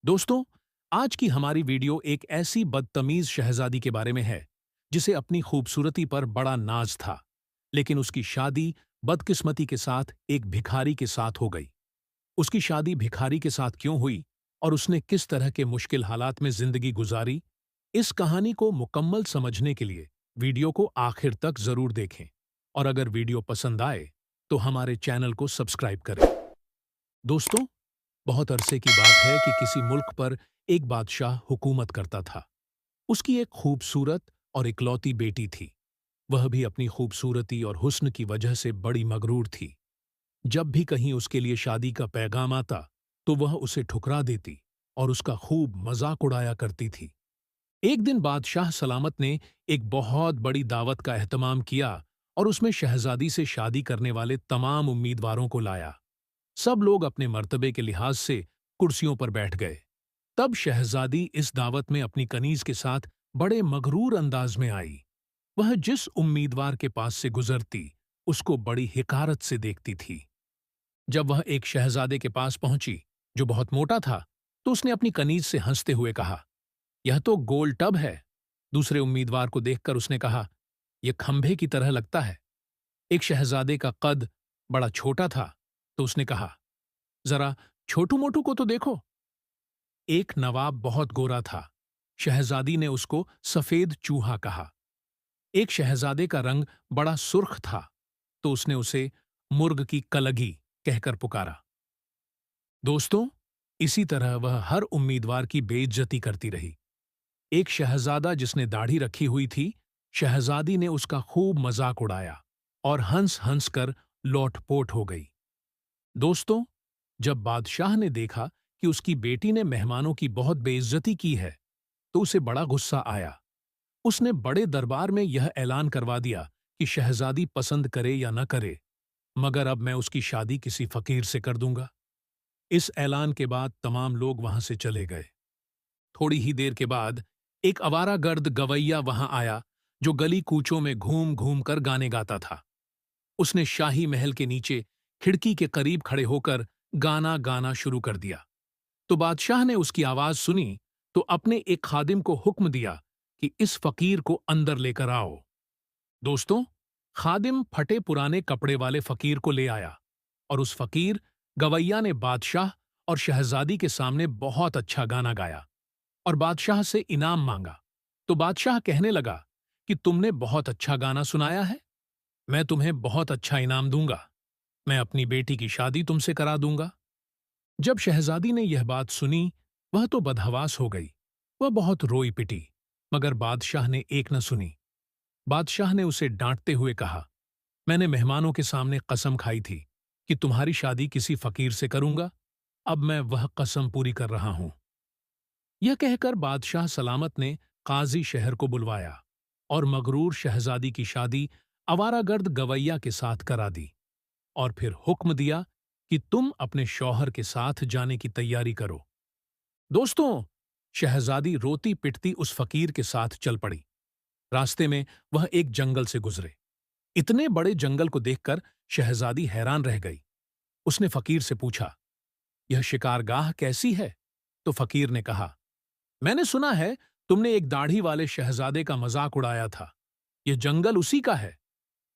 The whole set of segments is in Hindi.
दोस्तों, आज की हमारी वीडियो एक ऐसी बदतमीज शहजादी के बारे में है जिसे अपनी खूबसूरती पर बड़ा नाज था, लेकिन उसकी शादी बदकिस्मती के साथ एक भिखारी के साथ हो गई। उसकी शादी भिखारी के साथ क्यों हुई और उसने किस तरह के मुश्किल हालात में जिंदगी गुजारी, इस कहानी को मुकम्मल समझने के लिए वीडियो को आखिर तक जरूर देखें। और अगर वीडियो पसंद आए तो हमारे चैनल को सब्सक्राइब करें। दोस्तों, बहुत अरसे की बात है कि किसी मुल्क पर एक बादशाह हुकूमत करता था। उसकी एक खूबसूरत और इकलौती बेटी थी। वह भी अपनी खूबसूरती और हुस्न की वजह से बड़ी मगरूर थी। जब भी कहीं उसके लिए शादी का पैगाम आता तो वह उसे ठुकरा देती और उसका खूब मजाक उड़ाया करती थी। एक दिन बादशाह सलामत ने एक बहुत बड़ी दावत का एहतमाम किया और उसमें शहजादी से शादी करने वाले तमाम उम्मीदवारों को लाया। सब लोग अपने मर्तबे के लिहाज से कुर्सियों पर बैठ गए। तब शहजादी इस दावत में अपनी कनीज के साथ बड़े मगरूर अंदाज में आई। वह जिस उम्मीदवार के पास से गुजरती उसको बड़ी हिकारत से देखती थी। जब वह एक शहजादे के पास पहुंची जो बहुत मोटा था, तो उसने अपनी कनीज से हंसते हुए कहा, यह तो गोल टब है। दूसरे उम्मीदवार को देखकर उसने कहा, यह खंभे की तरह लगता है। एक शहजादे का कद बड़ा छोटा था, तो उसने कहा, जरा छोटू मोटू को तो देखो। एक नवाब बहुत गोरा था। शहजादी ने उसको सफेद चूहा कहा। एक शहजादे का रंग बड़ा सुर्ख था, तो उसने उसे मुर्ग की कलगी कहकर पुकारा। दोस्तों, इसी तरह वह हर उम्मीदवार की बेइज्जती करती रही। एक शहजादा जिसने दाढ़ी रखी हुई थी, शहजादी ने उसका खूब मजाक उड़ाया और हंस हंस कर लोटपोट हो गई। दोस्तों, जब बादशाह ने देखा कि उसकी बेटी ने मेहमानों की बहुत बेइज्जती की है, तो उसे बड़ा गुस्सा आया। उसने बड़े दरबार में यह ऐलान करवा दिया कि शहजादी पसंद करे या न करे, मगर अब मैं उसकी शादी किसी फकीर से कर दूंगा। इस ऐलान के बाद तमाम लोग वहां से चले गए। थोड़ी ही देर के बाद एक आवारागर्द गवैया वहां आया जो गली कूचों में घूम घूम कर गाने गाता था। उसने शाही महल के नीचे खिड़की के करीब खड़े होकर गाना गाना शुरू कर दिया। तो बादशाह ने उसकी आवाज सुनी तो अपने एक खादिम को हुक्म दिया कि इस फकीर को अंदर लेकर आओ। दोस्तों, खादिम फटे पुराने कपड़े वाले फकीर को ले आया और उस फकीर गवैया ने बादशाह और शहजादी के सामने बहुत अच्छा गाना गाया और बादशाह से इनाम मांगा। तो बादशाह कहने लगा कि तुमने बहुत अच्छा गाना सुनाया है, मैं तुम्हें बहुत अच्छा इनाम दूंगा। मैं अपनी बेटी की शादी तुमसे करा दूंगा। जब शहजादी ने यह बात सुनी, वह तो बदहवास हो गई। वह बहुत रोई पिटी, मगर बादशाह ने एक न सुनी। बादशाह ने उसे डांटते हुए कहा, मैंने मेहमानों के सामने कसम खाई थी कि तुम्हारी शादी किसी फकीर से करूंगा। अब मैं वह कसम पूरी कर रहा हूं। यह कहकर बादशाह सलामत ने काजी शहर को बुलवाया और मगरूर शहजादी की शादी आवारागर्द गवैया के साथ करा दी और फिर हुक्म दिया कि तुम अपने शौहर के साथ जाने की तैयारी करो। दोस्तों, शहजादी रोती पिटती उस फकीर के साथ चल पड़ी। रास्ते में वह एक जंगल से गुजरे। इतने बड़े जंगल को देखकर शहजादी हैरान रह गई। उसने फकीर से पूछा, यह शिकारगाह कैसी है? तो फकीर ने कहा, मैंने सुना है तुमने एक दाढ़ी वाले शहजादे का मजाक उड़ाया था। यह जंगल उसी का है।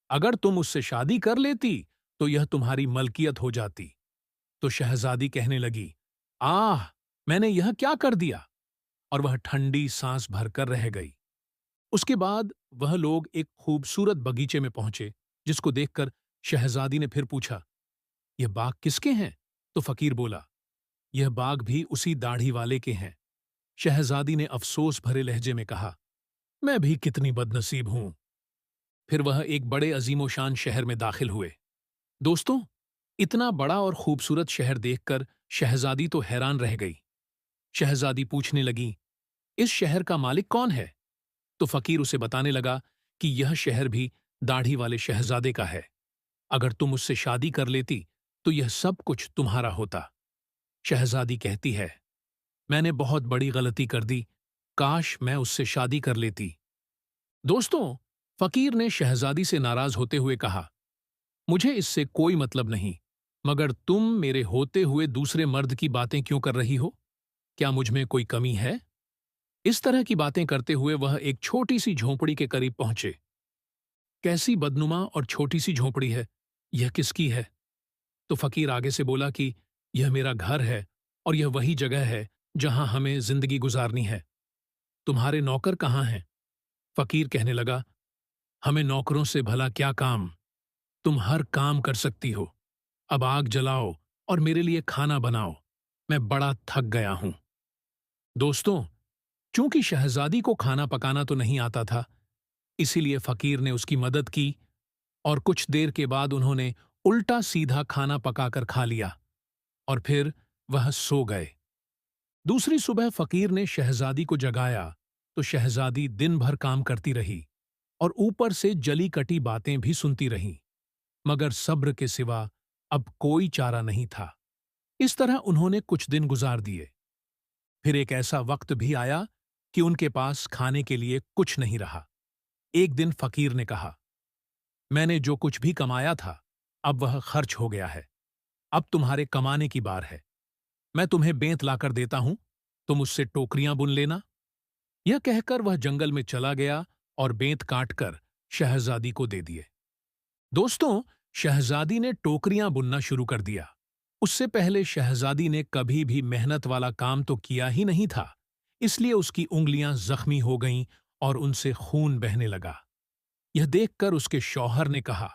अगर तुम उससे शादी कर लेती तो यह तुम्हारी मलकियत हो जाती। तो शहजादी कहने लगी, आह, मैंने यह क्या कर दिया? और वह ठंडी सांस भरकर रह गई। उसके बाद वह लोग एक खूबसूरत बगीचे में पहुंचे, जिसको देखकर शहजादी ने फिर पूछा, यह बाग किसके हैं? तो फकीर बोला, यह बाग भी उसी दाढ़ी वाले के हैं। शहजादी ने अफसोस भरे लहजे में कहा, मैं भी कितनी बदनसीब हूं। फिर वह एक बड़े अजीमोशान शहर में दाखिल हुए। दोस्तों, इतना बड़ा और खूबसूरत शहर देखकर शहजादी तो हैरान रह गई। शहजादी पूछने लगी, इस शहर का मालिक कौन है? तो फकीर उसे बताने लगा कि यह शहर भी दाढ़ी वाले शहजादे का है। अगर तुम उससे शादी कर लेती तो यह सब कुछ तुम्हारा होता। शहजादी कहती है, मैंने बहुत बड़ी गलती कर दी, काश मैं उससे शादी कर लेती। दोस्तों, फकीर ने शहजादी से नाराज होते हुए कहा, मुझे इससे कोई मतलब नहीं, मगर तुम मेरे होते हुए दूसरे मर्द की बातें क्यों कर रही हो? क्या मुझ में कोई कमी है? इस तरह की बातें करते हुए वह एक छोटी सी झोंपड़ी के करीब पहुंचे। कैसी बदनुमा और छोटी सी झोंपड़ी है, यह किसकी है? तो फकीर आगे से बोला कि यह मेरा घर है और यह वही जगह है जहां हमें जिंदगी गुजारनी है। तुम्हारे नौकर कहाँ हैं? फकीर कहने लगा, हमें नौकरों से भला क्या काम? तुम हर काम कर सकती हो। अब आग जलाओ और मेरे लिए खाना बनाओ। मैं बड़ा थक गया हूं। दोस्तों, चूंकि शहजादी को खाना पकाना तो नहीं आता था, इसीलिए फकीर ने उसकी मदद की और कुछ देर के बाद उन्होंने उल्टा सीधा खाना पकाकर खा लिया और फिर वह सो गए। दूसरी सुबह फकीर ने शहजादी को जगाया तो शहजादी दिन भर काम करती रही और ऊपर से जली कटी बातें भी सुनती रहीं, मगर सब्र के सिवा अब कोई चारा नहीं था। इस तरह उन्होंने कुछ दिन गुजार दिए। फिर एक ऐसा वक्त भी आया कि उनके पास खाने के लिए कुछ नहीं रहा। एक दिन फकीर ने कहा, मैंने जो कुछ भी कमाया था, अब वह खर्च हो गया है। अब तुम्हारे कमाने की बार है। मैं तुम्हें बेंत लाकर देता हूं, तुम उससे टोकरियां बुन लेना। यह कहकर वह जंगल में चला गया और बेंत काटकर शहजादी को दे दिए। दोस्तों, शहजादी ने टोकरियां बुनना शुरू कर दिया। उससे पहले शहजादी ने कभी भी मेहनत वाला काम तो किया ही नहीं था, इसलिए उसकी उंगलियां जख्मी हो गईं और उनसे खून बहने लगा। यह देखकर उसके शौहर ने कहा,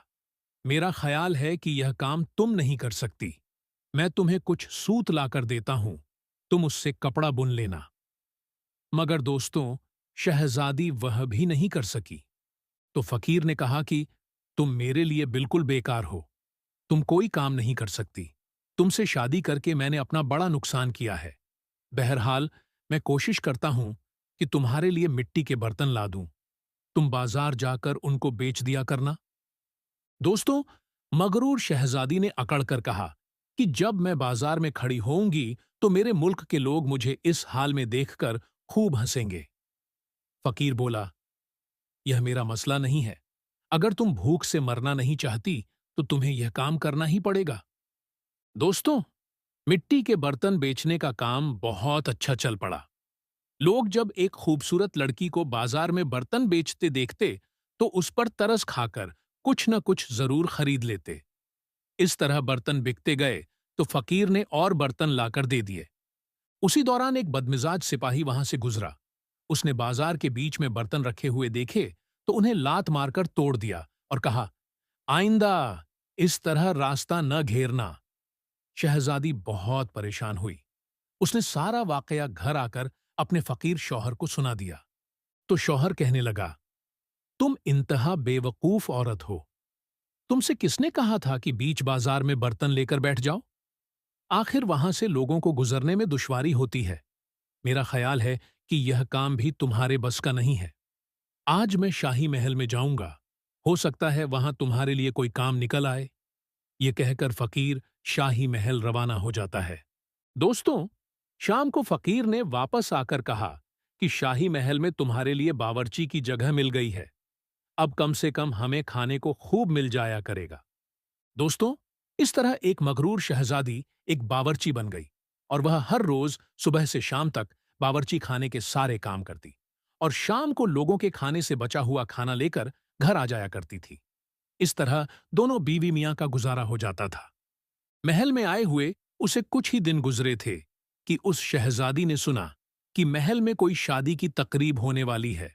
मेरा ख्याल है कि यह काम तुम नहीं कर सकती। मैं तुम्हें कुछ सूत लाकर देता हूं, तुम उससे कपड़ा बुन लेना। मगर दोस्तों, शहजादी वह भी नहीं कर सकी। तो फकीर ने कहा कि तुम मेरे लिए बिल्कुल बेकार हो, तुम कोई काम नहीं कर सकती। तुमसे शादी करके मैंने अपना बड़ा नुकसान किया है। बहरहाल, मैं कोशिश करता हूं कि तुम्हारे लिए मिट्टी के बर्तन ला दूं। तुम बाजार जाकर उनको बेच दिया करना। दोस्तों, मगरूर शहजादी ने अकड़कर कहा कि जब मैं बाजार में खड़ी होऊंगी तो मेरे मुल्क के लोग मुझे इस हाल में देखकर खूब हंसेंगे। फकीर बोला, यह मेरा मसला नहीं है। अगर तुम भूख से मरना नहीं चाहती तो तुम्हें यह काम करना ही पड़ेगा। दोस्तों, मिट्टी के बर्तन बेचने का काम बहुत अच्छा चल पड़ा। लोग जब एक खूबसूरत लड़की को बाजार में बर्तन बेचते देखते तो उस पर तरस खाकर कुछ न कुछ जरूर खरीद लेते। इस तरह बर्तन बिकते गए तो फकीर ने और बर्तन लाकर दे दिए। उसी दौरान एक बदमिजाज सिपाही वहां से गुजरा। उसने बाजार के बीच में बर्तन रखे हुए देखे तो उन्हें लात मारकर तोड़ दिया और कहा, आइंदा इस तरह रास्ता न घेरना। शहजादी बहुत परेशान हुई। उसने सारा वाकया घर आकर अपने फकीर शौहर को सुना दिया। तो शौहर कहने लगा, तुम इंतहा बेवकूफ औरत हो। तुमसे किसने कहा था कि बीच बाजार में बर्तन लेकर बैठ जाओ? आखिर वहां से लोगों को गुजरने में दुश्वारी होती है। मेरा ख्याल है कि यह काम भी तुम्हारे बस का नहीं है। आज मैं शाही महल में जाऊंगा, हो सकता है वहां तुम्हारे लिए कोई काम निकल आए। ये कहकर फकीर शाही महल रवाना हो जाता है। दोस्तों, शाम को फकीर ने वापस आकर कहा कि शाही महल में तुम्हारे लिए बावर्ची की जगह मिल गई है। अब कम से कम हमें खाने को खूब मिल जाया करेगा। दोस्तों, इस तरह एक मगरूर शहजादी एक बावर्ची बन गई और वह हर रोज सुबह से शाम तक बावर्ची खाने के सारे काम करती और शाम को लोगों के खाने से बचा हुआ खाना लेकर घर आ जाया करती थी। इस तरह दोनों बीवी मियां का गुजारा हो जाता था। महल में आए हुए उसे कुछ ही दिन गुजरे थे कि उस शहजादी ने सुना कि महल में कोई शादी की तकरीब होने वाली है।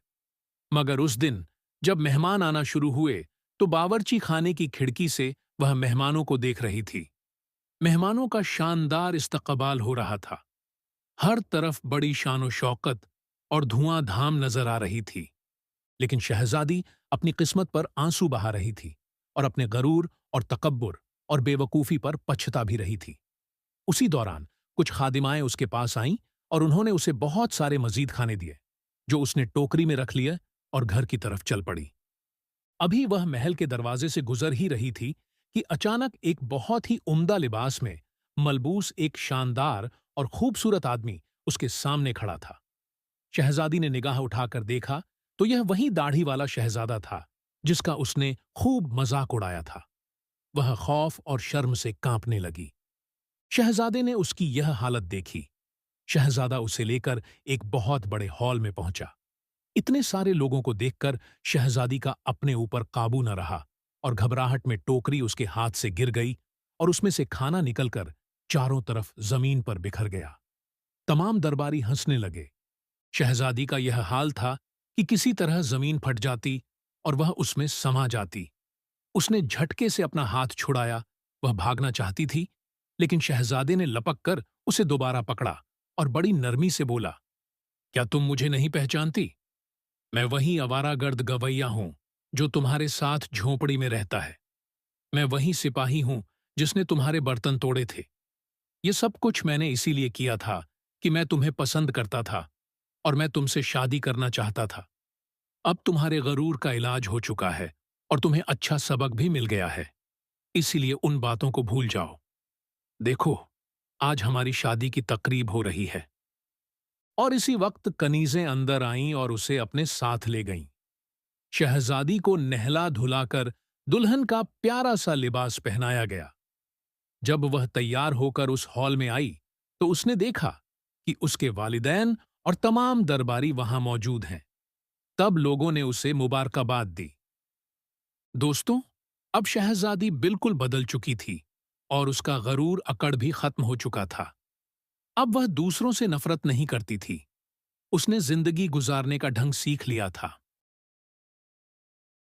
मगर उस दिन जब मेहमान आना शुरू हुए तो बावर्ची खाने की खिड़की से वह मेहमानों को देख रही थी। मेहमानों का शानदार इस्तकबाल हो रहा था। हर तरफ बड़ी शानो शौकत और धुआंधाम नजर आ रही थी। लेकिन शहजादी अपनी किस्मत पर आंसू बहा रही थी और अपने गरूर और तकब्बुर और बेवकूफी पर पछता भी रही थी। उसी दौरान कुछ खादिमाएं उसके पास आईं और उन्होंने उसे बहुत सारे मजीद खाने दिए, जो उसने टोकरी में रख लिए और घर की तरफ चल पड़ी। अभी वह महल के दरवाजे से गुजर ही रही थी कि अचानक एक बहुत ही उम्दा लिबास में मलबूस एक शानदार और खूबसूरत आदमी उसके सामने खड़ा था। शहजादी ने निगाह उठाकर देखा तो यह वही दाढ़ी वाला शहजादा था जिसका उसने खूब मजाक उड़ाया था। वह खौफ और शर्म से कांपने लगी। शहजादे ने उसकी यह हालत देखी शहजादा उसे लेकर एक बहुत बड़े हॉल में पहुंचा। इतने सारे लोगों को देखकर शहजादी का अपने ऊपर काबू न रहा और घबराहट में टोकरी उसके हाथ से गिर गई और उसमें से खाना निकलकर चारों तरफ जमीन पर बिखर गया। तमाम दरबारी हंसने लगे। शहजादी का यह हाल था कि किसी तरह जमीन फट जाती और वह उसमें समा जाती। उसने झटके से अपना हाथ छुड़ाया। वह भागना चाहती थी, लेकिन शहजादे ने लपक कर उसे दोबारा पकड़ा और बड़ी नरमी से बोला, क्या तुम मुझे नहीं पहचानती? मैं वही आवारागर्द गवैया हूं जो तुम्हारे साथ झोंपड़ी में रहता है। मैं वही सिपाही हूं जिसने तुम्हारे बर्तन तोड़े थे। ये सब कुछ मैंने इसीलिए किया था कि मैं तुम्हें पसंद करता था और मैं तुमसे शादी करना चाहता था। अब तुम्हारे गरूर का इलाज हो चुका है और तुम्हें अच्छा सबक भी मिल गया है, इसीलिए उन बातों को भूल जाओ। देखो, आज हमारी शादी की तकरीब हो रही है। और इसी वक्त कनीजें अंदर आईं और उसे अपने साथ ले गईं। शहजादी को नहला धुलाकर दुल्हन का प्यारा सा लिबास पहनाया गया। जब वह तैयार होकर उस हॉल में आई तो उसने देखा कि उसके वालिदैन और तमाम दरबारी वहां मौजूद हैं। तब लोगों ने उसे मुबारकबाद दी। दोस्तों, अब शहजादी बिल्कुल बदल चुकी थी और उसका गरूर अकड़ भी खत्म हो चुका था। अब वह दूसरों से नफरत नहीं करती थी। उसने जिंदगी गुजारने का ढंग सीख लिया था।